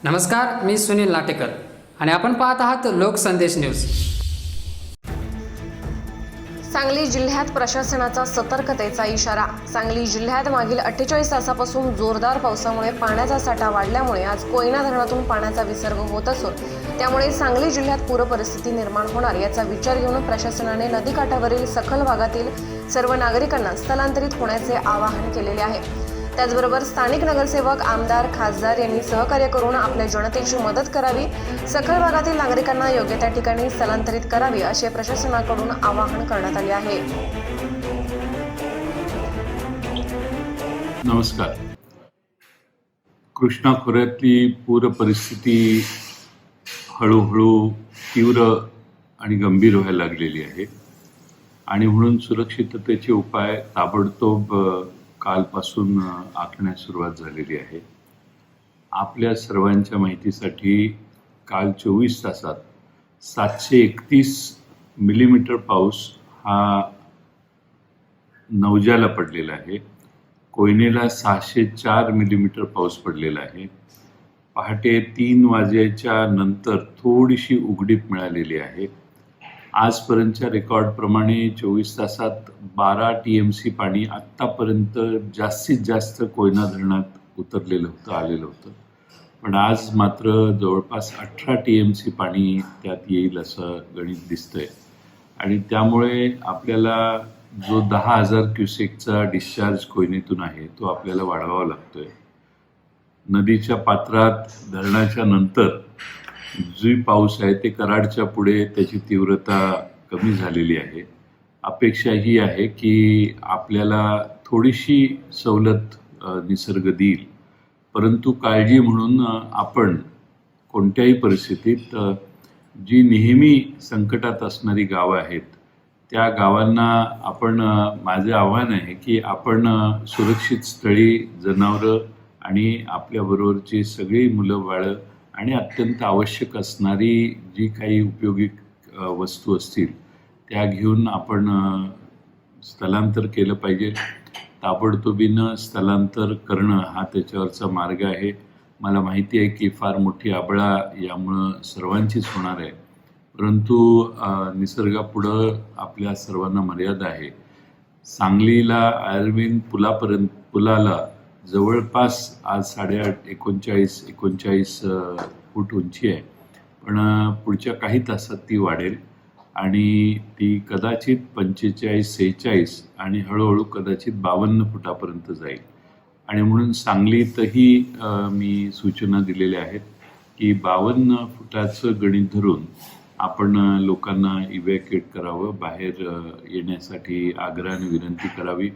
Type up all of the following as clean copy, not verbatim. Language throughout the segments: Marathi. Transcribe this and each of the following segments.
नमस्कार, मी सुनील लाटेकर आणि आपण पाहत आहात लोकसंदेश न्यूज। सांगली जिल्ह्यात प्रशासनाचा सतर्कतेचा इशारा। सांगली जिल्ह्यात मागील 48 तासापासून जोरदार पावसामुळे पाण्याचा साठा वाढल्यामुळे आज कोयना धरणातून पाण्याचा विसर्ग होत असून त्यामुळे सांगली जिल्ह्यात पूर परिस्थिती निर्माण होणार याचा विचार घेऊन प्रशासनाने नदीकाठावरील सखल भागातील सर्व नागरिकांना स्थलांतरित होण्याचे आवाहन केलेले आहे। त्याचबरोबर स्थानिक नगरसेवक, आमदार, खासदार यांनी सहकार्य करून आपल्या जनतेची मदत करावी, सखल भागातील नागरिकांना योग्य त्या ठिकाणी स्थलांतरित करावे असे प्रशासनाकडून आवाहन करण्यात आले आहे। नमस्कार। कृष्णा खोऱ्यातली पूर परिस्थिती हळूहळू तीव्र आणि गंभीर व्हायला लागलेली आहे आणि म्हणून सुरक्षिततेचे उपाय ताबडतोब कालपासून आखण्यास सुरुवात झालेली आहे। आपल्या सर्वांच्या माहितीसाठी काल 24 तासात 731 मिलीमीटर पाऊस हा नवजाला पडलेला आहे। कोयनेला 604 मिलीमीटर पाऊस पडलेला आहे। पहाटे 3 वाजेच्या नंतर थोडीशी उघडीप मिळालेली आहे। आजपर्यंतच्या रेकॉर्डप्रमाणे 24 तासात 12 TMC पाणी आत्तापर्यंत जास्तीत जास्त कोयना धरणात आलेलं होतं। पण आज मात्र जवळपास 18 TMC पाणी त्यात येईल असं गणित दिसतंय आणि त्यामुळे आपल्याला जो 10,000 क्युसेकचा डिस्चार्ज कोयनेतून आहे तो आपल्याला वाढवावा लागतोय। नदीच्या पात्रात धरणाच्या नंतर जी पाऊस आहे ते कराडच्या पुढे त्याची तीव्रता कमी झालेली आहे। अपेक्षा ही आहे की आपल्याला थोडीशी सवलत निसर्ग देईल, परंतु काळजी म्हणून आपण कोणत्याही परिस्थितीत जी नेहमी संकटात असणारी गावं आहेत त्या गावांना आपण माझे आव्हान आहे की आपण सुरक्षित स्थळी जनावरं आणि आपल्याबरोबरची सगळी मुलं बाळं आणि अत्यंत आवश्यक असणारी जी काही उपयोगी वस्तू असतील त्या घेऊन आपण स्थलांतर केलं पाहिजे। ताबडतोबीनं स्थलांतर करणं हा त्याच्यावरचा मार्ग आहे। मला माहिती आहे की फार मोठी आबळा यामुळं सर्वांचीच होणार आहे, परंतु निसर्गापुढं आपल्या सर्वांना मर्यादा आहे। सांगलीला आयर्विन पुलाला जवळपास आज 39 फूट उंची आहे, पण पुढच्या काही तासात ती वाढेल आणि ती कदाचित 45-46 आणि हळूहळू कदाचित 52 फुटापर्यंत जाईल। आणि म्हणून सांगलीतही मी सूचना दिलेल्या आहेत की 52 फुटाचं गणित धरून आपण लोकांना इव्हॅक्युएट करावं, बाहेर येण्यासाठी आग्रहाने विनंती करावी।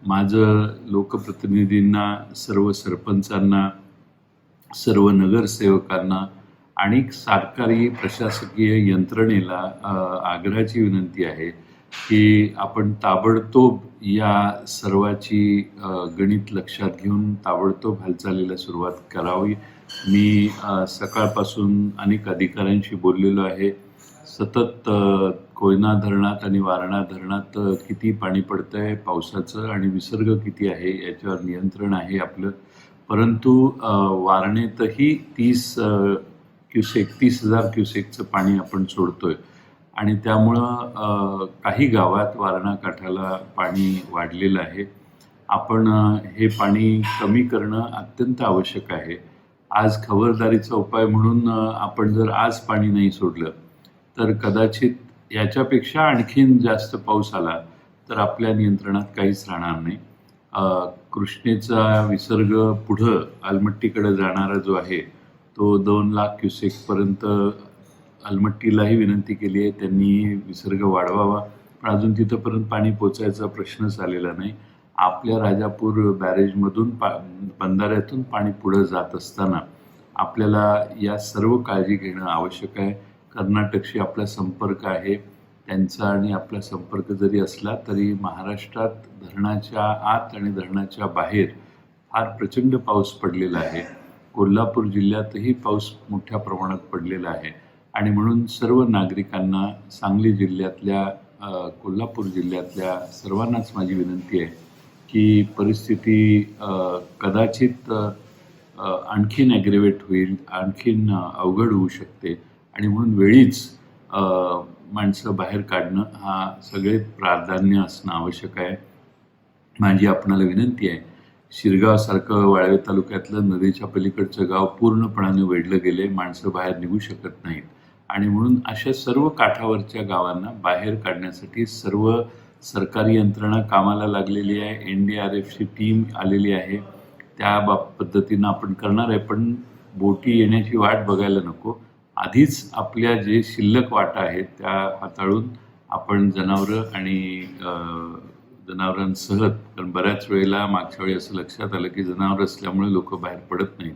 माझं लोकप्रतिनिधींना, सर्व सरपंचांना, सर्व नगरसेवकांना आणि सरकारी प्रशासकीय यंत्रणेला आग्रहाची विनंती आहे की आपण ताबडतोब या सर्वाची गणित लक्षात घेऊन ताबडतोब हालचालीला सुरुवात करावी। मी सकाळपासून अनेक अधिकाऱ्यांशी बोललेलो आहे। सतत कोयना धरणात आणि वारणा धरणात किती पाणी पडतंय, पावसाचं आणि विसर्ग किती आहे याच्यावर नियंत्रण आहे आपलं, परंतु वारणेतही 30,000 क्युसेकचं पाणी आपण सोडतोय आणि त्यामुळं काही गावात वारणा काठाला पाणी वाढलेलं आहे। आपण हे पाणी कमी करणं अत्यंत आवश्यक आहे। आज खबरदारीचा उपाय म्हणून आपण जर आज पाणी नाही सोडलं तर कदाचित याच्यापेक्षा आणखीन जास्त पाऊस आला तर आपल्या नियंत्रणात काहीच राहणार नाही। कृष्णेचा विसर्ग पुढं अलमट्टीकडे जाणारा जो आहे तो 2 लाख क्युसेकपर्यंत अलमट्टीलाही विनंती केली आहे, त्यांनी विसर्ग वाढवावा, पण अजून तिथंपर्यंत पाणी पोचायचा प्रश्नच आलेला नाही। आपल्या राजापूर बॅरेजमधून बंधाऱ्यातून पाणी पुढं जात असताना आपल्याला या सर्व काळजी घेणं आवश्यक आहे। कर्नाटकशी आपला संपर्क आहे, त्यांचा आणि आपला संपर्क जरी असला तरी महाराष्ट्रात धरणाच्या आत आणि धरणाच्या बाहेर फार प्रचंड पाऊस पडलेला आहे। कोल्हापूर जिल्ह्यातही पाऊस मोठ्या प्रमाणात पडलेला आहे आणि म्हणून सर्व नागरिकांना, सांगली जिल्ह्यातल्या, कोल्हापूर जिल्ह्यातल्या सर्वांनाच माझी विनंती आहे की परिस्थिती कदाचित आणखीन ॲग्रेवेट होईल, आणखीन अवघड होऊ शकते आणि म्हणून वेळीच माणसं बाहेर काढणं हा सगळ्यात प्राधान्य असणं आवश्यक आहे. माझी आपणाला विनंती आहे, शिरगावसारखं वाळवे तालुक्यातलं नदीच्या पलीकडचं गाव पूर्णपणाने वेढलं गेले, माणसं बाहेर निघू शकत नाहीत आणि म्हणून अशा सर्व काठावरच्या गावांना बाहेर काढण्यासाठी सर्व सरकारी यंत्रणा कामाला लागलेली आहे. NDRFची टीम आलेली आहे. त्या पद्धतीनं आपण करणार आहे, पण बोटी येण्याची वाट बघायला नको. आधीच आपल्या जे शिल्लक वाटा आहेत त्या हाताळून आपण जनावरं आणि जनावरांसह, कारण बऱ्याच वेळेला मागच्या वेळी असं लक्षात आलं की जनावरं असल्यामुळे लोक बाहेर पडत नाहीत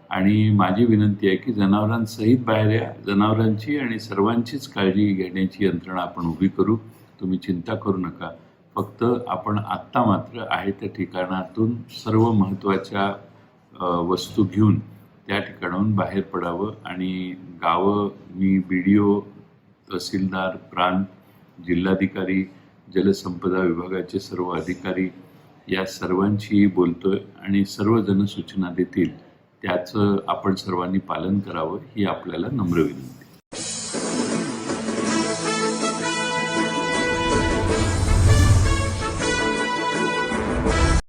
आणि माझी विनंती आहे की जनावरांसहित बाहेर या. जनावरांची आणि सर्वांचीच काळजी घेण्याची यंत्रणा आपण उभी करू. तुम्ही चिंता करू नका. फक्त आपण आत्ता मात्र आहे त्या ठिकाणातून सर्व महत्त्वाच्या वस्तू घेऊन त्या ठिकाणाहून बाहेर पडावं आणि गावं, मी BDO, तहसीलदार, प्रांत, जिल्हाधिकारी, जलसंपदा विभागाचे सर्व अधिकारी या सर्वांशी बोलतोय आणि सर्वजण सूचना देतील त्याचं आपण सर्वांनी पालन करावं ही आपल्याला नम्र विनंती.